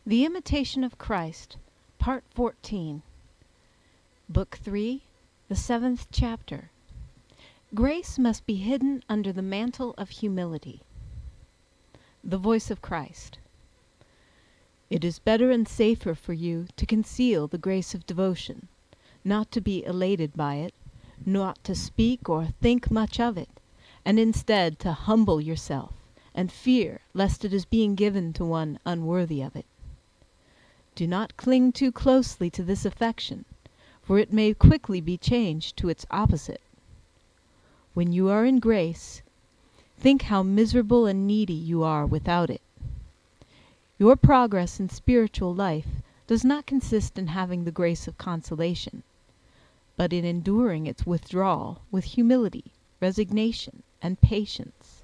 The Imitation of Christ, Part 14, Book 3, the 7th Chapter. Grace must be hidden under the mantle of humility. The Voice of Christ. It is better and safer for you to conceal the grace of devotion, not to be elated by it, not to speak or think much of it, and instead to humble yourself, and fear lest it is being given to one unworthy of it. Do not cling too closely to this affection, for it may quickly be changed to its opposite. When you are in grace, think how miserable and needy you are without it. Your progress in spiritual life does not consist in having the grace of consolation, but in enduring its withdrawal with humility, resignation, and patience,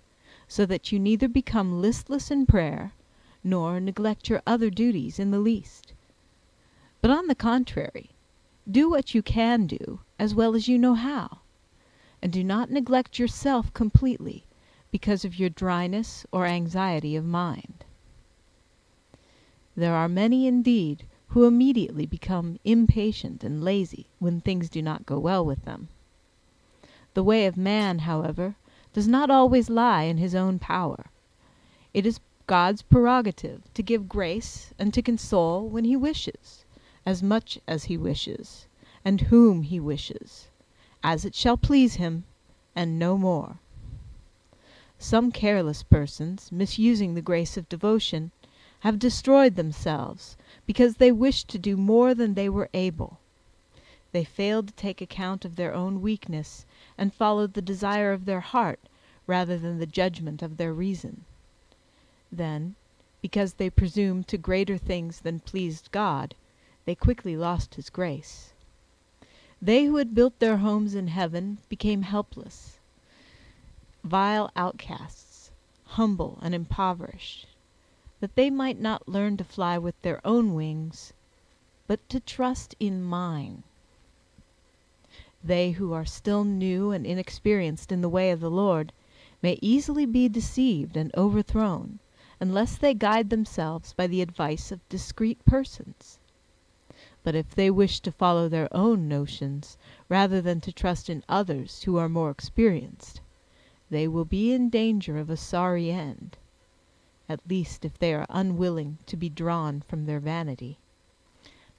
so that you neither become listless in prayer, nor neglect your other duties in the least. But on the contrary, do what you can do as well as you know how, and do not neglect yourself completely because of your dryness or anxiety of mind. There are many indeed who immediately become impatient and lazy when things do not go well with them. The way of man, however, does not always lie in his own power. It is God's prerogative to give grace and to console when he wishes, as much as he wishes, and whom he wishes, as it shall please him, and no more. Some careless persons, misusing the grace of devotion, have destroyed themselves because they wished to do more than they were able. They failed to take account of their own weakness, and followed the desire of their heart rather than the judgment of their reason. Then, because they presumed to greater things than pleased God, they quickly lost his grace. They who had built their homes in heaven became helpless, vile outcasts, humble and impoverished, that they might not learn to fly with their own wings, but to trust in mine. They who are still new and inexperienced in the way of the Lord may easily be deceived and overthrown, unless they guide themselves by the advice of discreet persons. But if they wish to follow their own notions, rather than to trust in others who are more experienced, they will be in danger of a sorry end, at least if they are unwilling to be drawn from their vanity.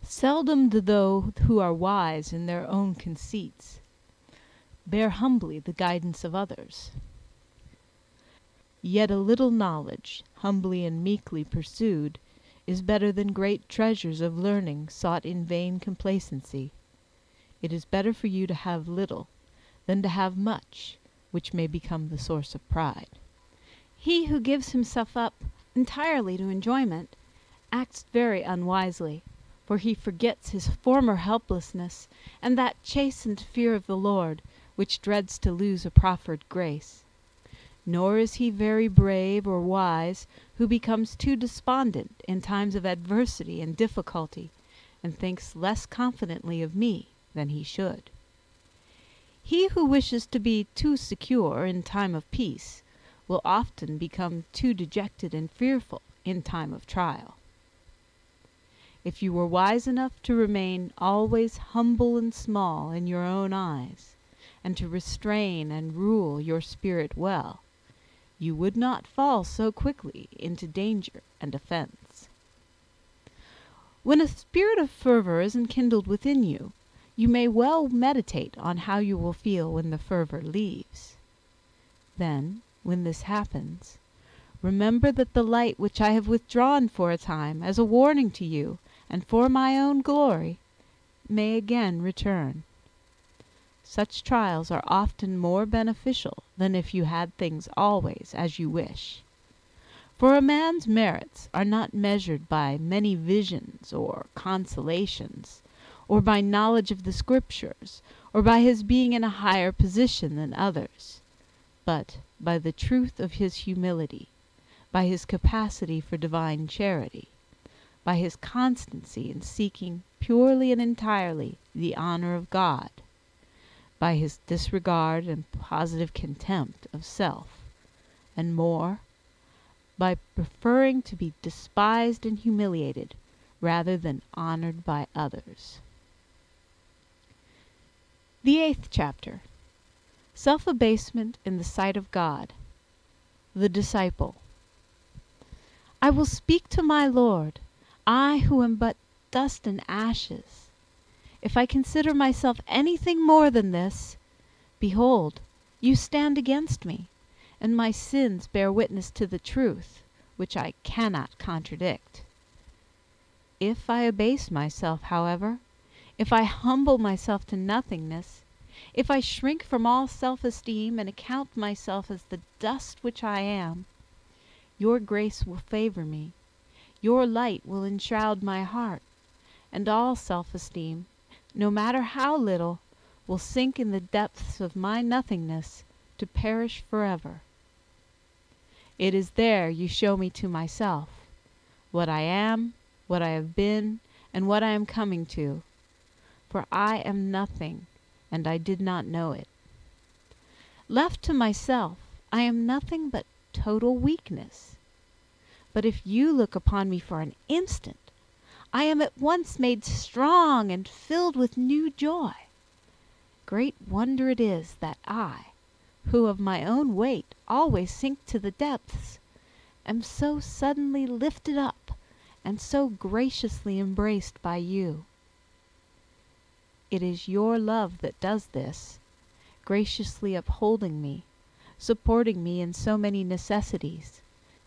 Seldom do those who are wise in their own conceits bear humbly the guidance of others. Yet a little knowledge, humbly and meekly pursued, is better than great treasures of learning sought in vain complacency. It is better for you to have little than to have much, which may become the source of pride. He who gives himself up entirely to enjoyment acts very unwisely, for he forgets his former helplessness and that chastened fear of the Lord which dreads to lose a proffered grace. Nor is he very brave or wise who becomes too despondent in times of adversity and difficulty, and thinks less confidently of me than he should. He who wishes to be too secure in time of peace will often become too dejected and fearful in time of trial. If you were wise enough to remain always humble and small in your own eyes, and to restrain and rule your spirit well, you would not fall so quickly into danger and offense. When a spirit of fervor is enkindled within you, you may well meditate on how you will feel when the fervor leaves. Then, when this happens, remember that the light which I have withdrawn for a time as a warning to you and for my own glory may again return. Such trials are often more beneficial than if you had things always as you wish. For a man's merits are not measured by many visions or consolations, or by knowledge of the Scriptures, or by his being in a higher position than others, but by the truth of his humility, by his capacity for divine charity, by his constancy in seeking purely and entirely the honor of God, by his disregard and positive contempt of self, and more, by preferring to be despised and humiliated rather than honored by others. The 8th chapter. Self-abasement in the sight of God. The disciple. I will speak to my Lord, I who am but dust and ashes. If I consider myself anything more than this, behold, you stand against me, and my sins bear witness to the truth, which I cannot contradict. If I abase myself, however, if I humble myself to nothingness, if I shrink from all self-esteem and account myself as the dust which I am, your grace will favor me, your light will enshroud my heart, and all self-esteem, no matter how little, will sink in the depths of my nothingness to perish forever. It is there you show me to myself, what I am, what I have been, and what I am coming to, for I am nothing, and I did not know it. Left to myself, I am nothing but total weakness. But if you look upon me for an instant, I am at once made strong and filled with new joy. Great wonder it is that I, who of my own weight always sink to the depths, am so suddenly lifted up and so graciously embraced by you. It is your love that does this, graciously upholding me, supporting me in so many necessities,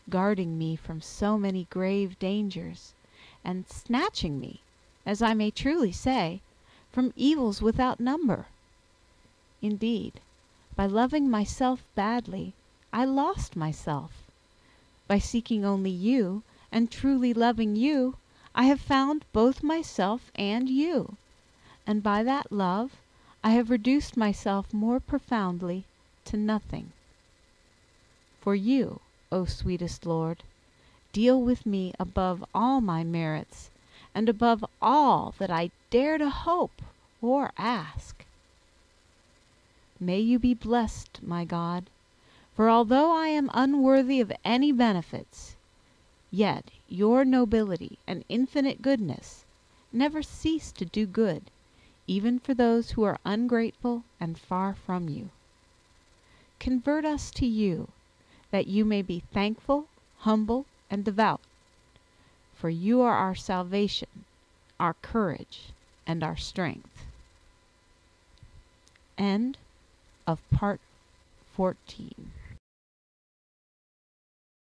guarding me from so many grave dangers, and snatching me, as I may truly say, from evils without number. Indeed, by loving myself badly, I lost myself. By seeking only you, and truly loving you, I have found both myself and you, and by that love I have reduced myself more profoundly to nothing. For you, O sweetest Lord, deal with me above all my merits, and above all that I dare to hope or ask. May you be blessed, my God, for although I am unworthy of any benefits, yet your nobility and infinite goodness never cease to do good, even for those who are ungrateful and far from you. Convert us to you, that you may be thankful, humble, and devout, for you are our salvation, our courage, and our strength. End of part 14.